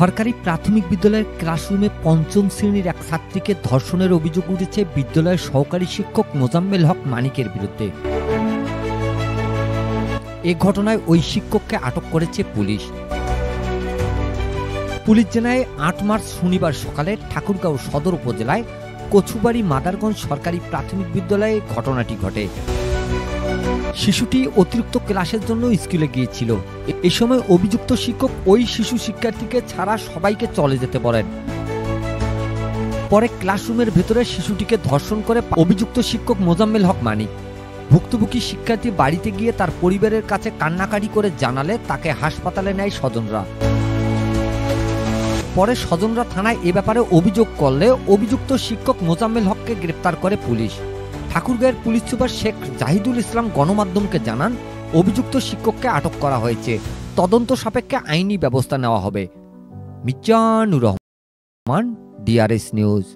সরকারি প্রাথমিক বিদ্যালয়ের ক্লাসরুমে পঞ্চম শ্রেণীর এক ছাত্রীকে ধর্ষণের অভিযোগ উঠেছে বিদ্যালয়ের সহকারী শিক্ষক মোজাম্মেল হক মানিকের বিরুদ্ধে। এ ঘটনায় ওই শিক্ষককে আটক করেছে পুলিশ। পুলিশ জানায় ৮ মার্চ শনিবার সকালে ঠাকুরগাঁও সদর উপজেলায় কচুবাড়ি মাদারগঞ্জ সরকারি প্রাথমিক বিদ্যালয়ে ঘটনাটি ঘটে। শিশুটি অতিরিক্ত ক্লাসের জন্য স্কুলে গিয়েছিল। এ সময় অভিযুক্ত শিক্ষক ওই শিশু শিক্ষার্থীকে ছাড়া সবাইকে চলে যেতে বলেন। পরে ক্লাসরুমের ভেতরে শিশুটিকে ধর্ষণ করে অভিযুক্ত শিক্ষক মোজাম্মেল হক মানিক। ভুক্তভোগী শিক্ষার্থী বাড়িতে গিয়ে তার পরিবারের কাছে কান্নাকাটি করে জানালে তাকে হাসপাতালে নেয় স্বজনরা। পরে স্বজনরা থানায় এ ব্যাপারে অভিযোগ করলে অভিযুক্ত শিক্ষক মোজাম্মেল হককে গ্রেপ্তার করে পুলিশ। ঠাকুরগাঁয়ের পুলিশ সুপার শেখ জাহিদুল ইসলাম গণমাধ্যমকে জানান, অভিযুক্ত শিক্ষককে আটক করা হয়েছে। তদন্ত সাপেক্ষে আইনি ব্যবস্থা নেওয়া হবে। Mizanur Rahman, DRS news.